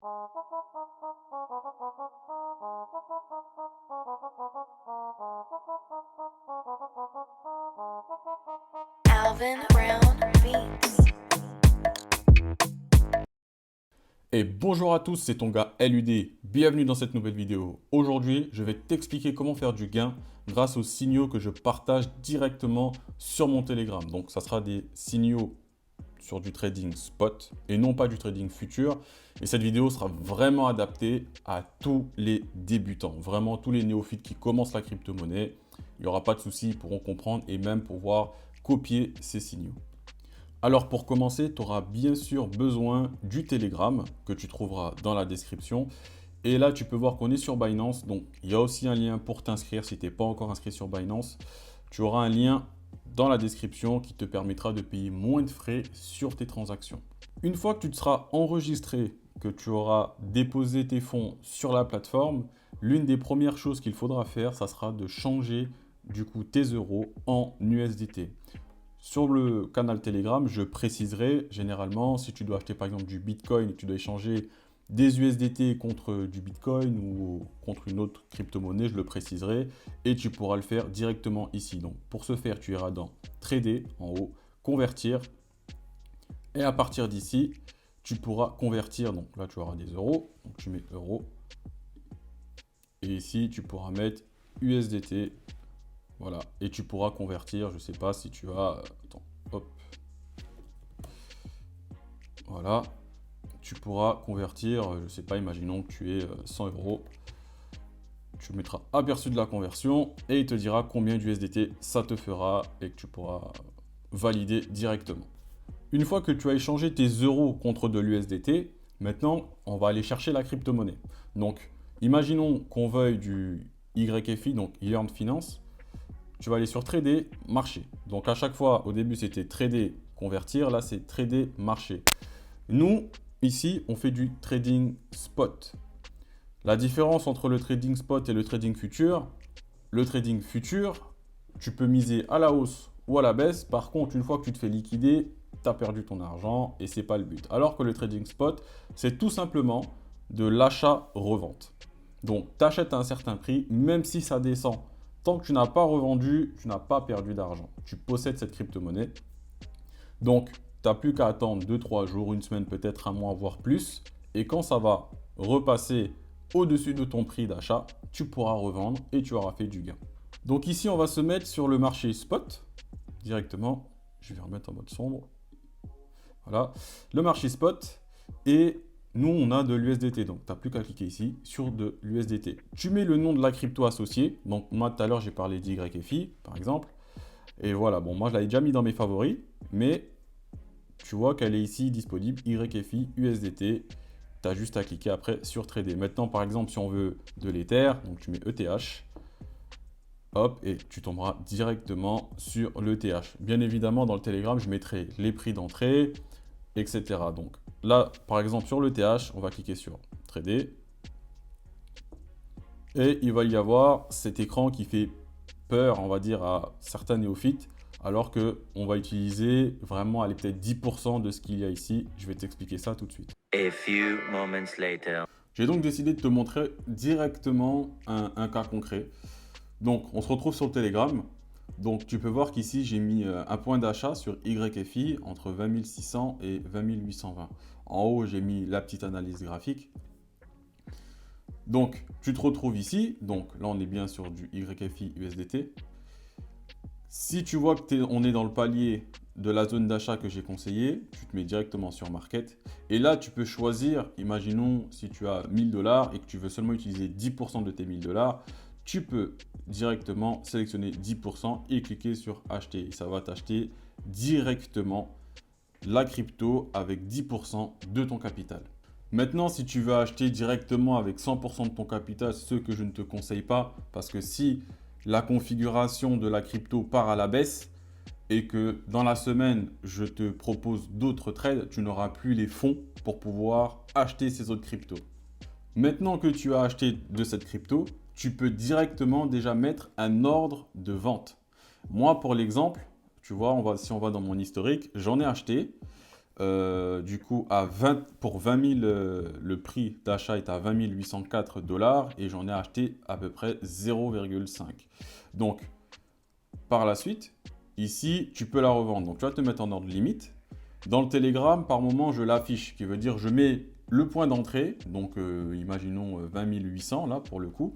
Alvin Brown Beats. Et bonjour à tous, c'est ton gars LUD, bienvenue dans cette nouvelle vidéo. Aujourd'hui, je vais t'expliquer comment faire du gain grâce aux signaux que je partage directement sur mon Telegram. Donc ça sera des signaux sur du trading spot et non pas du trading futur. Et cette vidéo sera vraiment adaptée à tous les débutants, vraiment tous les néophytes qui commencent la crypto-monnaie. Il n'y aura pas de souci, ils pourront comprendre et même pouvoir copier ces signaux. Alors pour commencer, tu auras bien sûr besoin du Telegram que tu trouveras dans la description. Et là, tu peux voir qu'on est sur Binance. Donc, il y a aussi un lien pour t'inscrire si tu n'es pas encore inscrit sur Binance. Tu auras un lien dans la description qui te permettra de payer moins de frais sur tes transactions. Une fois que tu te seras enregistré, que tu auras déposé tes fonds sur la plateforme, l'une des premières choses qu'il faudra faire, ça sera de changer du coup tes euros en USDT. Sur le canal Telegram, je préciserai généralement si tu dois acheter par exemple du Bitcoin et que tu dois échanger des USDT contre du Bitcoin ou contre une autre crypto-monnaie, je le préciserai et tu pourras le faire directement ici. Donc pour ce faire, tu iras dans Trader en haut, Convertir et à partir d'ici, tu pourras convertir. Donc là, tu auras des euros, donc tu mets euros et ici, tu pourras mettre USDT. Voilà, et tu pourras convertir, je ne sais pas si tu as... Attends, hop. Voilà, tu pourras convertir, je ne sais pas, imaginons que tu aies 100 euros. Tu mettras aperçu de la conversion et il te dira combien d'USDT ça te fera et que tu pourras valider directement. Une fois que tu as échangé tes euros contre de l'USDT, maintenant, on va aller chercher la crypto-monnaie. Donc, imaginons qu'on veuille du YFI, donc Yearn Finance. Tu vas aller sur trader, marché. Donc à chaque fois, au début, c'était trader, convertir. Là, c'est trader, marché. Nous, ici, on fait du trading spot. La différence entre le trading spot et le trading futur, tu peux miser à la hausse ou à la baisse. Par contre, une fois que tu te fais liquider, tu as perdu ton argent et ce n'est pas le but. Alors que le trading spot, c'est tout simplement de l'achat-revente. Donc, tu achètes à un certain prix, même si ça descend. Tant que tu n'as pas revendu, tu n'as pas perdu d'argent. Tu possèdes cette crypto-monnaie. Donc, tu n'as plus qu'à attendre 2-3 jours, une semaine, peut-être un mois, voire plus. Et quand ça va repasser au-dessus de ton prix d'achat, tu pourras revendre et tu auras fait du gain. Donc ici, on va se mettre sur le marché spot directement. Je vais remettre en mode sombre. Voilà, le marché spot. Et nous, on a de l'USDT. Donc, tu n'as plus qu'à cliquer ici sur de l'USDT. Tu mets le nom de la crypto associée. Donc, moi, tout à l'heure, j'ai parlé d'YFI, par exemple. Et voilà, bon, moi, je l'avais déjà mis dans mes favoris. Mais tu vois qu'elle est ici disponible, YFI, USDT. Tu as juste à cliquer après sur Trader. Maintenant, par exemple, si on veut de l'Ether, donc tu mets ETH. Hop, et tu tomberas directement sur l'ETH. Bien évidemment, dans le Telegram, je mettrai les prix d'entrée, etc. Donc là, par exemple, sur l'ETH, on va cliquer sur Trader. Et il va y avoir cet écran qui fait peur, on va dire, à certains néophytes, alors qu'on va utiliser vraiment, allez, peut-être 10% de ce qu'il y a ici. Je vais t'expliquer ça tout de suite. A few moments later. J'ai donc décidé de te montrer directement un cas concret. Donc, on se retrouve sur le Telegram. Donc, tu peux voir qu'ici, j'ai mis un point d'achat sur YFI entre 20 600 et 20 820. En haut, j'ai mis la petite analyse graphique. Donc, tu te retrouves ici. Donc, là, on est bien sur du YFI USDT. Si tu vois qu'on est dans le palier de la zone d'achat que j'ai conseillé, tu te mets directement sur Market. Et là, tu peux choisir, imaginons si tu as 1000 $ et que tu veux seulement utiliser 10% de tes 1000 $, tu peux directement sélectionner 10% et cliquer sur acheter. Et ça va t'acheter directement la crypto avec 10% de ton capital. Maintenant, si tu veux acheter directement avec 100% de ton capital, ce que je ne te conseille pas, parce que si la configuration de la crypto part à la baisse et que dans la semaine, je te propose d'autres trades, tu n'auras plus les fonds pour pouvoir acheter ces autres cryptos. Maintenant que tu as acheté de cette crypto, tu peux directement déjà mettre un ordre de vente. Moi, pour l'exemple, tu vois, si on va dans mon historique, j'en ai acheté. du coup, pour 20 000, le prix d'achat est à 20 804 $ et j'en ai acheté à peu près 0,5. Donc, par la suite, ici, tu peux la revendre. Donc, tu vas te mettre en ordre limite. Dans le Telegram, par moment, je l'affiche, qui veut dire je mets le point d'entrée, donc imaginons 20 800 là pour le coup,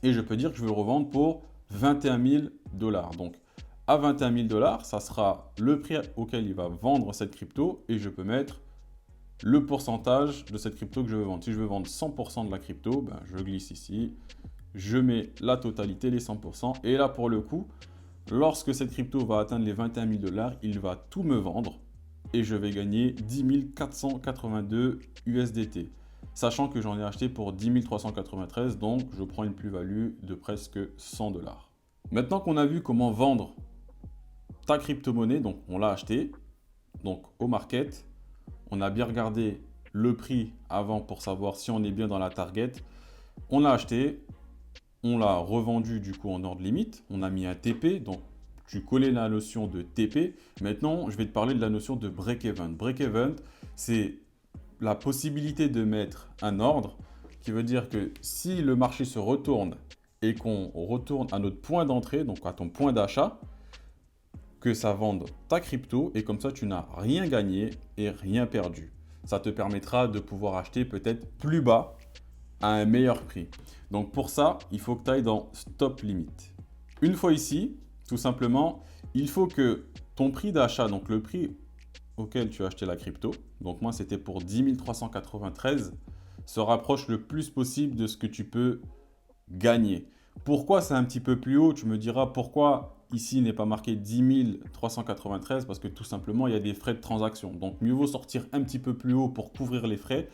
et je peux dire que je veux le revendre pour 21 000 $. Donc, à 21 000 $, ça sera le prix auquel il va vendre cette crypto et je peux mettre le pourcentage de cette crypto que je veux vendre. Si je veux vendre 100% de la crypto, ben, je glisse ici, je mets la totalité, les 100%. Et là, pour le coup, lorsque cette crypto va atteindre les 21 000 $, il va tout me vendre et je vais gagner 10 482 USDT. Sachant que j'en ai acheté pour 10 393, donc je prends une plus-value de presque 100 $. Maintenant qu'on a vu comment vendre ta crypto-monnaie, donc on l'a acheté, donc au market, on a bien regardé le prix avant pour savoir si on est bien dans la target, on l'a acheté, on l'a revendu du coup en ordre limite, on a mis un TP, donc tu connais la notion de TP. Maintenant, je vais te parler de la notion de break-even. Break-even, c'est la possibilité de mettre un ordre qui veut dire que si le marché se retourne et qu'on retourne à notre point d'entrée, donc à ton point d'achat, que ça vende ta crypto et comme ça tu n'as rien gagné et rien perdu. Ça te permettra de pouvoir acheter peut-être plus bas à un meilleur prix. Donc pour ça, il faut que tu ailles dans Stop Limit. Une fois ici, tout simplement, il faut que ton prix d'achat, donc le prix auquel tu as acheté la crypto, donc moi c'était pour 10 393, se rapproche le plus possible de ce que tu peux gagner. Pourquoi c'est un petit peu plus haut? Tu me diras pourquoi ici n'est pas marqué 10 393 parce que tout simplement il y a des frais de transaction. Donc mieux vaut sortir un petit peu plus haut pour couvrir les frais.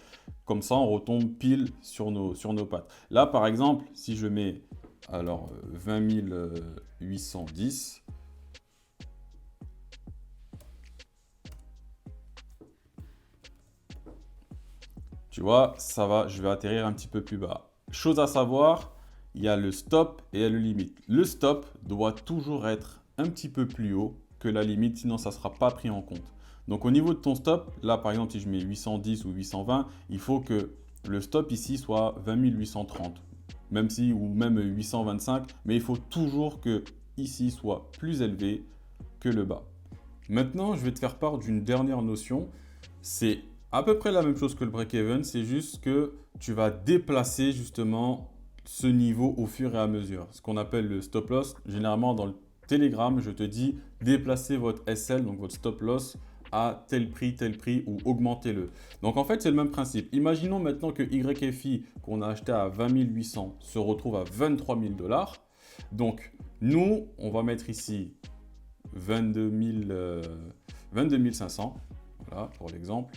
Comme ça on retombe pile sur nos pattes. Là par exemple, si je mets alors 20 810, tu vois, ça va, je vais atterrir un petit peu plus bas. Chose à savoir, il y a le stop et il y a le limite. Le stop doit toujours être un petit peu plus haut que la limite, sinon ça ne sera pas pris en compte. Donc au niveau de ton stop, là par exemple si je mets 810 ou 820, il faut que le stop ici soit 20 830, même si ou même 825, mais il faut toujours que ici soit plus élevé que le bas. Maintenant, je vais te faire part d'une dernière notion, c'est à peu près la même chose que le break-even, c'est juste que tu vas déplacer justement ce niveau au fur et à mesure. Ce qu'on appelle le stop loss. Généralement, dans le Telegram, je te dis déplacez votre SL, donc votre stop loss, à tel prix, ou augmentez-le. Donc en fait, c'est le même principe. Imaginons maintenant que YFI, qu'on a acheté à 20 800, se retrouve à 23 000 $. Donc, nous, on va mettre ici 22 500, voilà, pour l'exemple.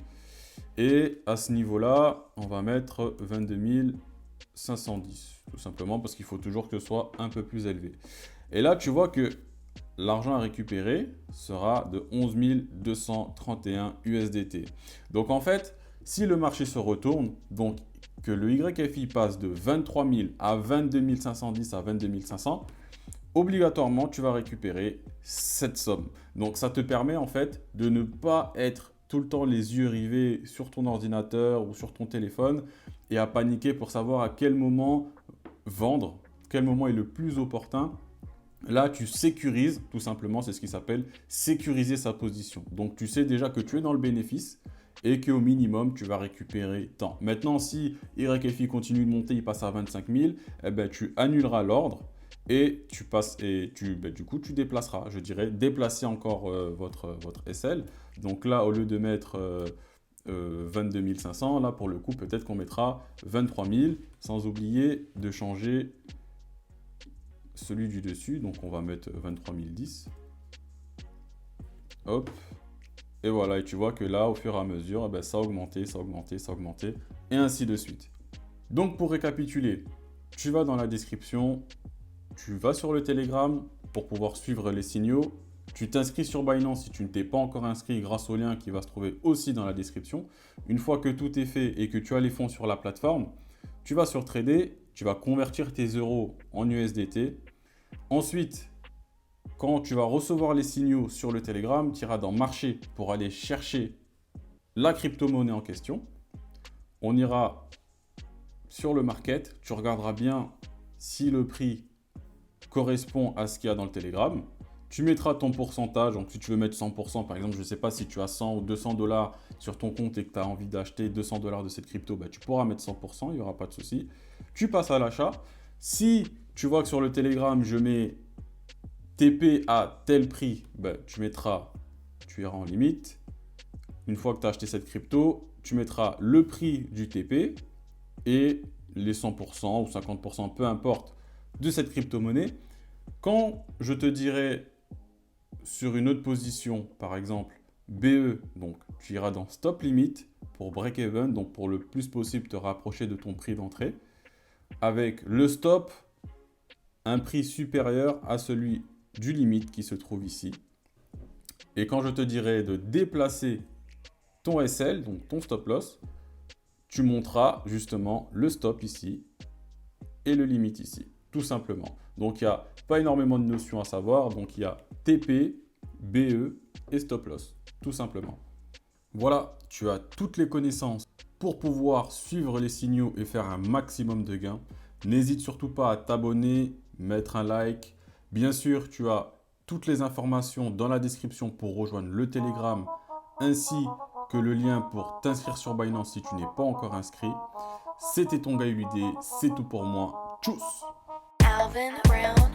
Et à ce niveau-là, on va mettre 22 510, tout simplement parce qu'il faut toujours que ce soit un peu plus élevé. Et là, tu vois que l'argent à récupérer sera de 11 231 USDT. Donc en fait, si le marché se retourne, donc que le YFI passe de 23 000 à 22 510 à 22 500, obligatoirement, tu vas récupérer cette somme. Donc ça te permet en fait de ne pas être tout le temps les yeux rivés sur ton ordinateur ou sur ton téléphone et à paniquer pour savoir à quel moment vendre, quel moment est le plus opportun. Là, tu sécurises, tout simplement, c'est ce qui s'appelle sécuriser sa position. Donc, tu sais déjà que tu es dans le bénéfice et qu'au minimum, tu vas récupérer tant. Maintenant, si YFI continue de monter, il passe à 25 000, eh ben, tu annuleras l'ordre et tu passes et du coup, tu déplaceras. Je dirais déplacer encore votre SL. Donc là, au lieu de mettre 22 500, là, pour le coup, peut-être qu'on mettra 23 000, sans oublier de changer celui du dessus, donc on va mettre 23 010. Hop. Et voilà, et tu vois que là, au fur et à mesure, eh ben, ça a augmenté, ça a augmenté, ça a augmenté, et ainsi de suite. Donc pour récapituler, tu vas dans la description, tu vas sur le Telegram pour pouvoir suivre les signaux, tu t'inscris sur Binance si tu ne t'es pas encore inscrit grâce au lien qui va se trouver aussi dans la description. Une fois que tout est fait et que tu as les fonds sur la plateforme, tu vas sur Trader, tu vas convertir tes euros en USDT. Ensuite, quand tu vas recevoir les signaux sur le Telegram, tu iras dans Marché pour aller chercher la crypto-monnaie en question. On ira sur le market, tu regarderas bien si le prix correspond à ce qu'il y a dans le Telegram. Tu mettras ton pourcentage, donc si tu veux mettre 100%, par exemple, je ne sais pas si tu as 100 ou 200 dollars sur ton compte et que tu as envie d'acheter 200 dollars de cette crypto, bah, tu pourras mettre 100%, il n'y aura pas de souci. Tu passes à l'achat. Si tu vois que sur le Telegram, je mets TP à tel prix, bah, tu iras en limite. Une fois que tu as acheté cette crypto, tu mettras le prix du TP et les 100% ou 50%, peu importe, de cette crypto-monnaie. Quand je te dirai sur une autre position, par exemple BE, donc tu iras dans Stop Limit pour Break-Even, donc pour le plus possible te rapprocher de ton prix d'entrée, avec le stop, un prix supérieur à celui du limite qui se trouve ici. Et quand je te dirai de déplacer ton SL, donc ton stop loss, tu monteras justement le stop ici et le limite ici, tout simplement. Donc il n'y a pas énormément de notions à savoir, donc il y a TP, BE et stop loss, tout simplement. Voilà, tu as toutes les connaissances pour pouvoir suivre les signaux et faire un maximum de gains. N'hésite surtout pas à t'abonner, mettre un like. Bien sûr, tu as toutes les informations dans la description pour rejoindre le Telegram, ainsi que le lien pour t'inscrire sur Binance si tu n'es pas encore inscrit. C'était ton gars Ulidé, c'est tout pour moi. Tchuss! Alvin Brown